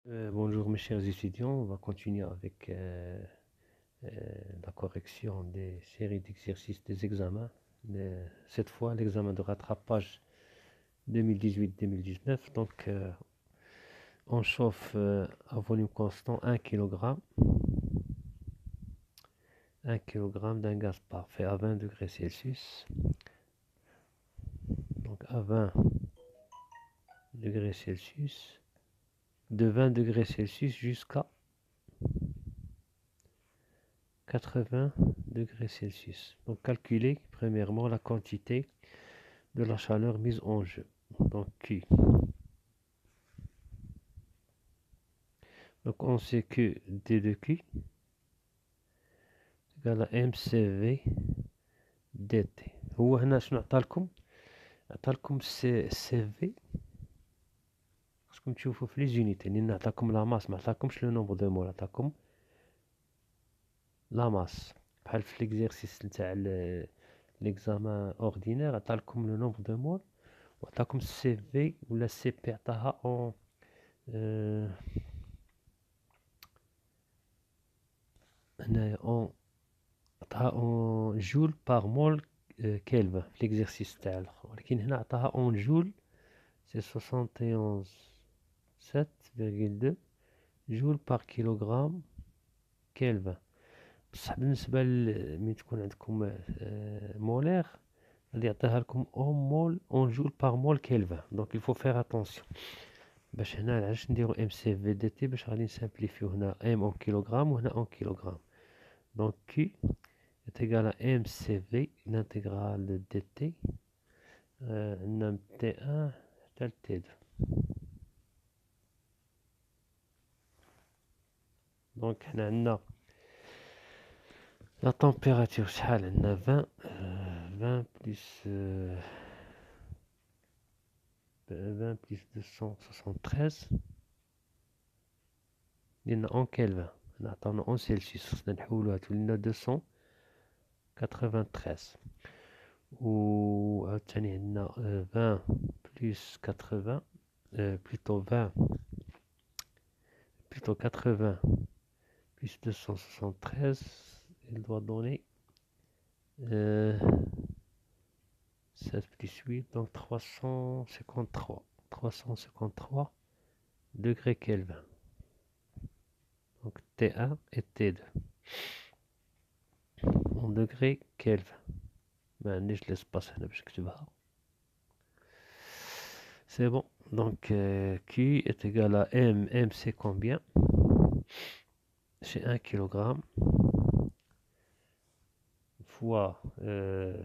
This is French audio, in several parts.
Bonjour mes chers étudiants, on va continuer avec la correction des séries d'exercices des examens. Cette fois, l'examen de rattrapage 2018-2019. Donc, on chauffe à volume constant 1 kg, 1 kg d'un gaz parfait à 20 degrés Celsius. Donc, à 20 degrés Celsius, de 20 degrés Celsius jusqu'à 80 degrés Celsius. Donc, calculez premièrement la quantité de la chaleur mise en jeu. Donc Q. Donc on sait que D de Q égale à MCV DT. هو هنا شنو عطالكم؟ عطالكم سي في. خصكم تشوفوا في لي زونيتي لأن عطاكم لا ماس، ما عطاكمش لو نومبر دو مول، عطاكم لا ماس. بحال في ليكزيرسيس نتاع ليكزامان اوردينير عطالكم لو نومبر دو مول وعطاكم سي في ولا سي بي عطاها اون هنايا اون عطاها اون جول باغ مول كيلفن في ليكزيرسيس تاع الاخر، ولكن هنا عطاها اون جول سي 71.7,2 جول باغ كيلوغرام كيلفن. بصح بالنسبة مين تكون عندكم مولير غادي يعطيها لكم اون مول اون جول باغ مول كيلفن. دونك الفو فيغ اتونسيون باش هنا علاش نديرو ام سي في دي تي باش غادي نسامبليفيو هنا ام اون كيلوغرام وهنا اون كيلوغرام. دونك كي est égal à MCV, l'intégrale de dt, نم T1 égale T2. Donc, on a la température, شحال عندنا 20, 20 plus 20 plus 273 لأن en Kelvin. نعطيونا en Celsius خصنا نحولوها تولينا 293. وعاوتاني عندنا 20 plus 80 plutôt 20 plutôt 80 plus 273, il doit donner 16 plus 8, donc 353 degrés Kelvin. Donc T1 et T2 en degrés Kelvin. Mais je laisse passer là, c'est bon. Donc Q est égal à M. M c'est combien? C'est 1 kg fois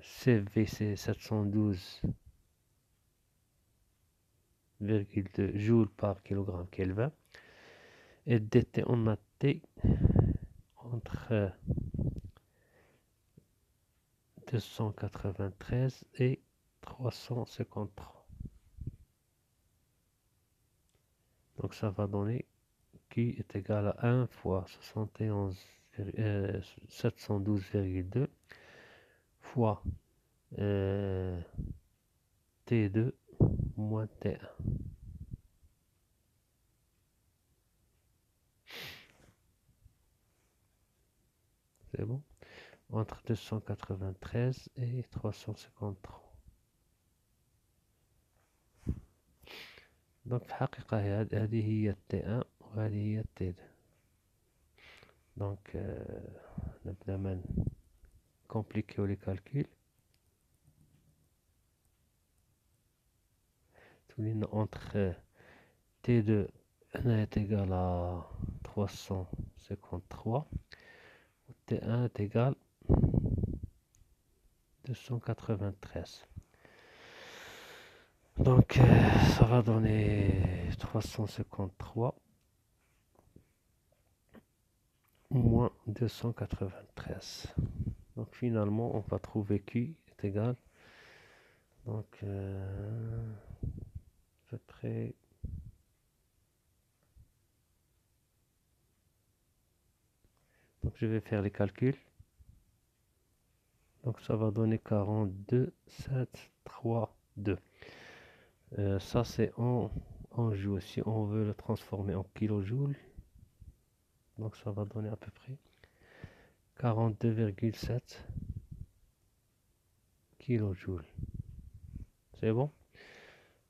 CV c'est 712,2 joules par kilogramme Kelvin. Et dt on a T entre 293 et 353. Donc ça va donner Q est égal à 1 fois 712,2 fois T2 moins T1. C'est bon? Entre 293 et 353. Donc في الحقيقة هذه هي T1 وهذه هي T2. Donc نبدأ من compliquer les calculs. Entre T2 est égal à 353 T1 est égal à 293. Donc ça va donner 353 moins 293. Donc finalement on va trouver Q est égal. Donc donc je vais faire les calculs. Donc ça va donner 42, 7, 3, 2. Ça c'est en on joue, si on veut le transformer en kilojoules, donc ça va donner à peu près 42,7 kilojoules. C'est bon?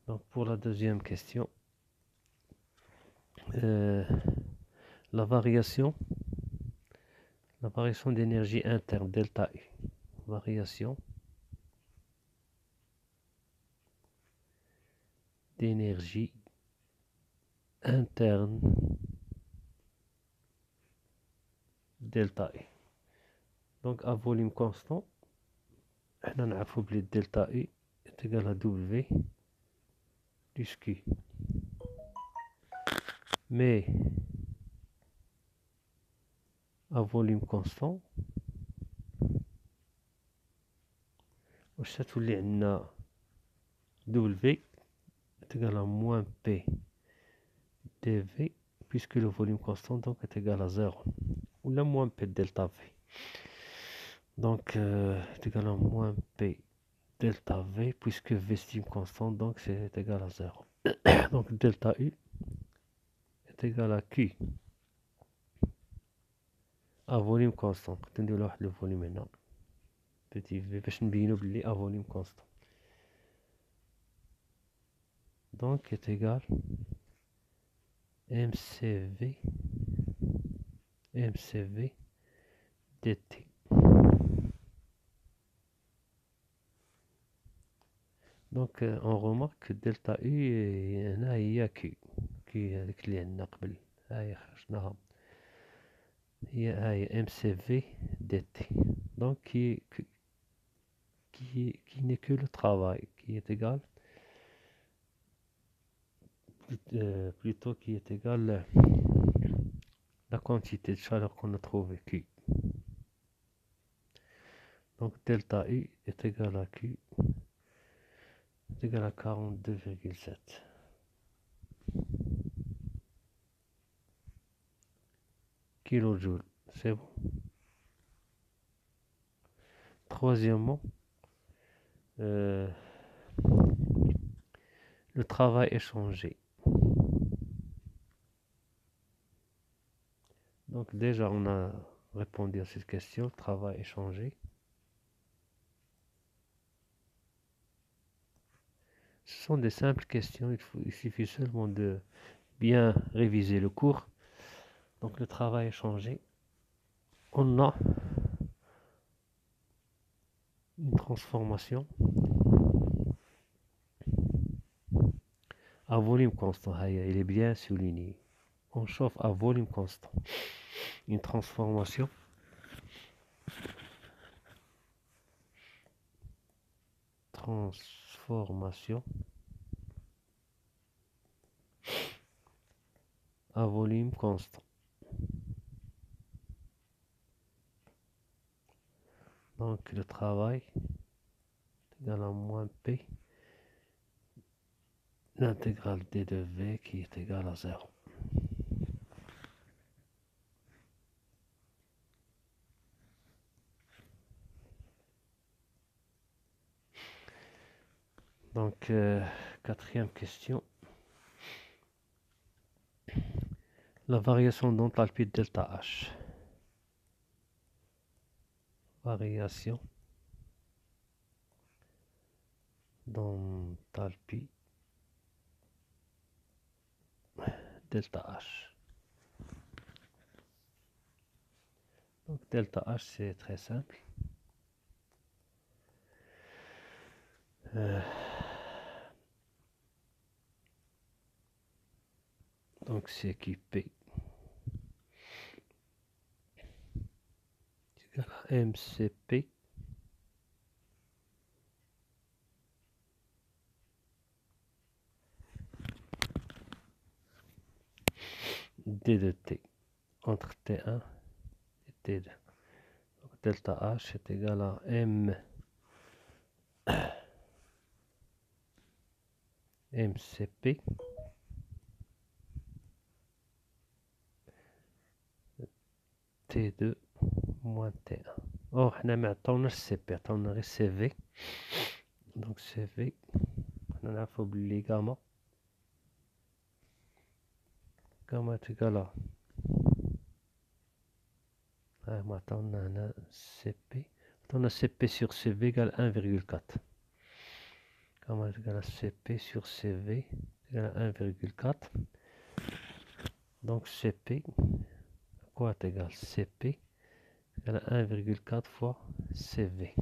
Donc pour la deuxième question, la variation d'énergie interne, delta U. Variation d'énergie interne, delta U. Donc à volume constant, on a le delta U est égal à W plus Q. Mais à volume constant, on a W est égal à moins P dV, puisque le volume constant donc est égal à 0, ou la moins P delta V. Donc est égal à moins P delta V, puisque V estime constant, donc c'est égal à 0. Donc delta U est égal à Q à volume constant. نديرو واحد le volume هنا petit v باش نبينو بلي à volume constant. Donc est égal MCV dt. Donc on remarque que delta U هنا هي Q هذيك اللي عندنا قبل، هاهي خرجناها، هي MCV dt. Donc qui n'est que le travail, qui est égal plutôt qui est égal la quantité de chaleur qu'on a trouvé Q. Donc delta U est égal à Q est égal à 42,7 kilojoules. C'est bon. Troisièmement, le travail échangé. Donc déjà on a répondu à cette question, travail échangé. Ce sont des simples questions, il suffit seulement de bien réviser le cours. Donc le travail échangé, on a une transformation à volume constant. Il est bien souligné. On chauffe à volume constant. Une transformation à volume constant. Donc le travail est égal à moins P, l'intégrale d de V qui est égal à 0. Donc quatrième question. La variation d'enthalpie de delta H. Variation d'enthalpie delta H. Donc delta H c'est très simple. Donc c'est équipé égal à MCP D de T entre T1 et T2. Donc delta H est égal à MCP T2 moins T1. Or, on a maintenant CP, on a CV. Donc CV, on a oublié gamma كما est égal à maintenant on a CP. On a CP sur CV égale 1,4. Comment est égal à CP sur CV égale à 1,4. Donc CP, quoi est égal CP égale à 1,4 fois CV.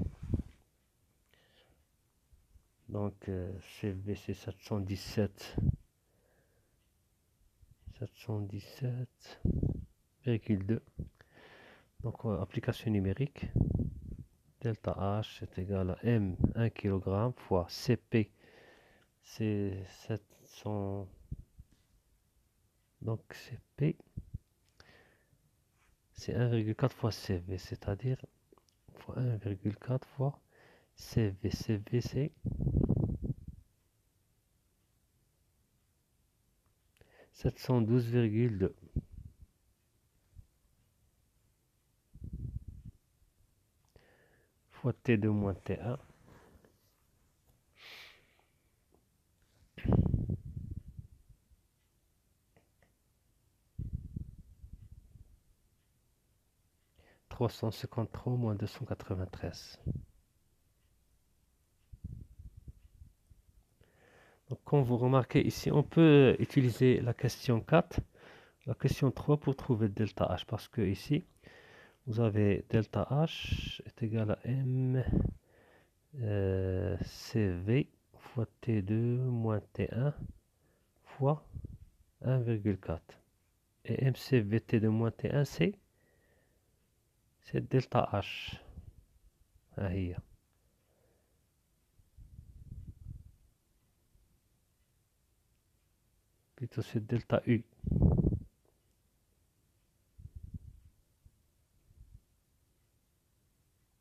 Donc CV c'est 717,2. Donc application numérique, delta H est égal à M 1 kg fois CP, c'est 700. Donc CP, c'est 1,4 fois CV, c'est-à-dire fois 1,4 fois CV. CV c'est 712,2 fois T2 moins T1. 353 moins 293. Donc, comme vous remarquez ici, on peut utiliser la question 4, la question 3 pour trouver delta H, parce que ici, vous avez delta H est égal à M CV fois T2 moins T1 fois 1,4. Et MCV T2 moins T1, c'est delta H. هي. Plutôt c'est delta U.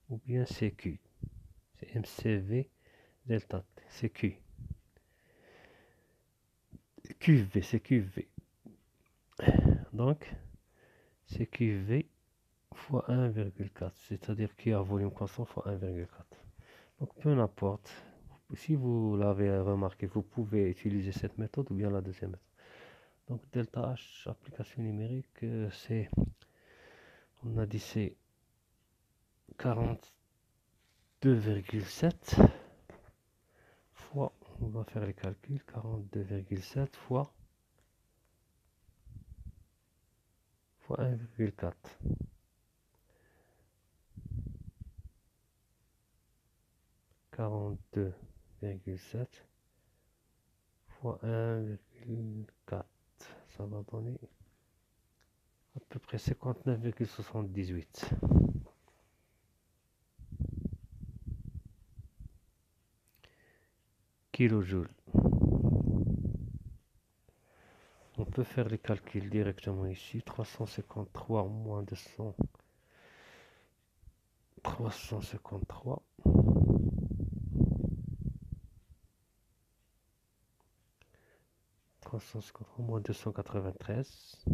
Ou bien c'est Q. C'est MCV delta T. C'est Q. QV, c'est QV. Donc, c'est QV fois 1,4. C'est-à-dire Q à volume constant fois 1,4. Donc, peu importe. Si vous l'avez remarqué, vous pouvez utiliser cette méthode ou bien la deuxième méthode. Donc, delta H, application numérique, c'est, on a dit c'est 42,7 fois, on va faire les calculs, 42,7 fois 1,4. 42,7 fois 1,4. Ça va donner à peu près 59,78 kilojoules. On peut faire les calculs directement ici. 353 moins 200. 353. 353 moins 293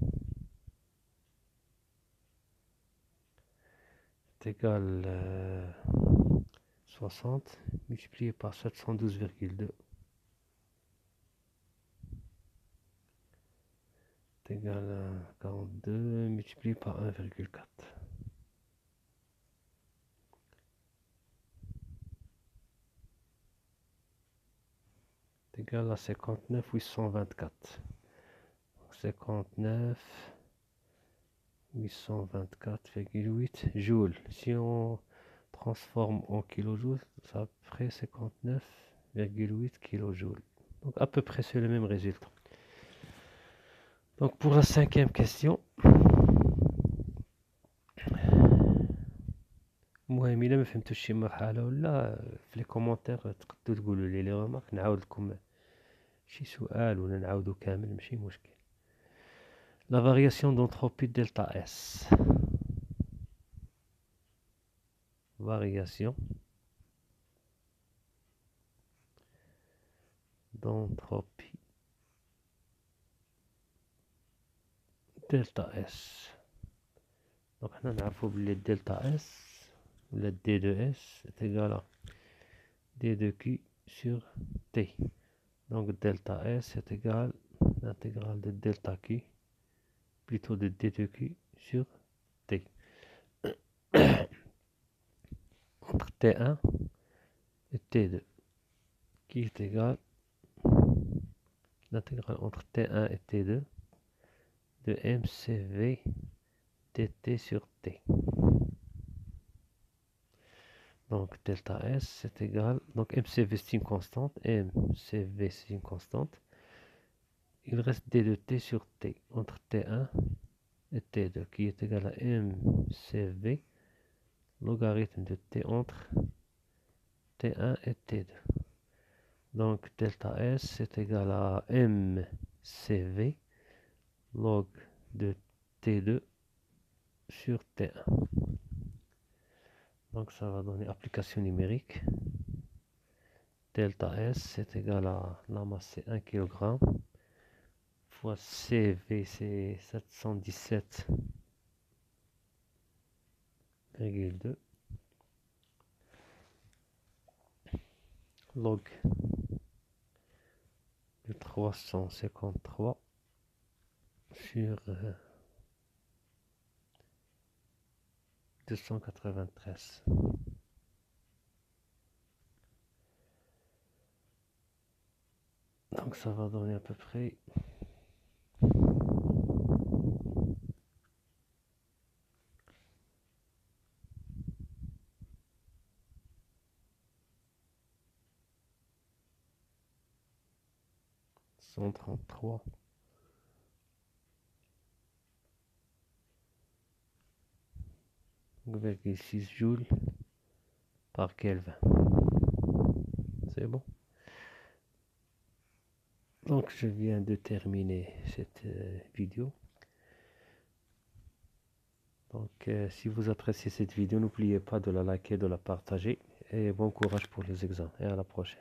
est égal à 60 multiplié par 712,2 est égal à 42 multiplié par 1,4. Égal à 59 824. 59 824,8 joules. Si on transforme en kilojoules, ça ferait 59,8 kilojoules. Donc à peu près c'est le même résultat. Donc pour la cinquième question, المهم إلا ما فهمتوش شي مرحلة ولا في لي كومونتير تقدروا تقولوا لي لي ريمارك نعاود لكم شي سؤال ولا نعاودو كامل ماشي مشكل. La variation d'entropie delta S. Variation d'entropie delta S. Donc on a le delta S, le D de S est égal à D de Q sur T. Donc delta S est égal à l'intégrale de delta Q plutôt de d de q sur t. Entre t1 et t2, qui est égal l'intégrale entre t1 et t2 de mcv dt sur t. Donc delta S c'est égal, donc mcv c'est une constante, mcv c'est une constante, il reste d de t sur t entre t1 et t2 qui est égal à mcv logarithme de t entre t1 et t2. Donc delta S c'est égal à mcv log de t2 sur t1. Donc ça va donner application numérique. Delta S c'est égal à la masse c'est 1 kg fois CV c'est 717,2 log de 353 sur 293. Donc ça va donner à peu près 133,6 joules par Kelvin. C'est bon. Donc je viens de terminer cette vidéo. Donc si vous appréciez cette vidéo, n'oubliez pas de la liker, de la partager et bon courage pour les examens et à la prochaine.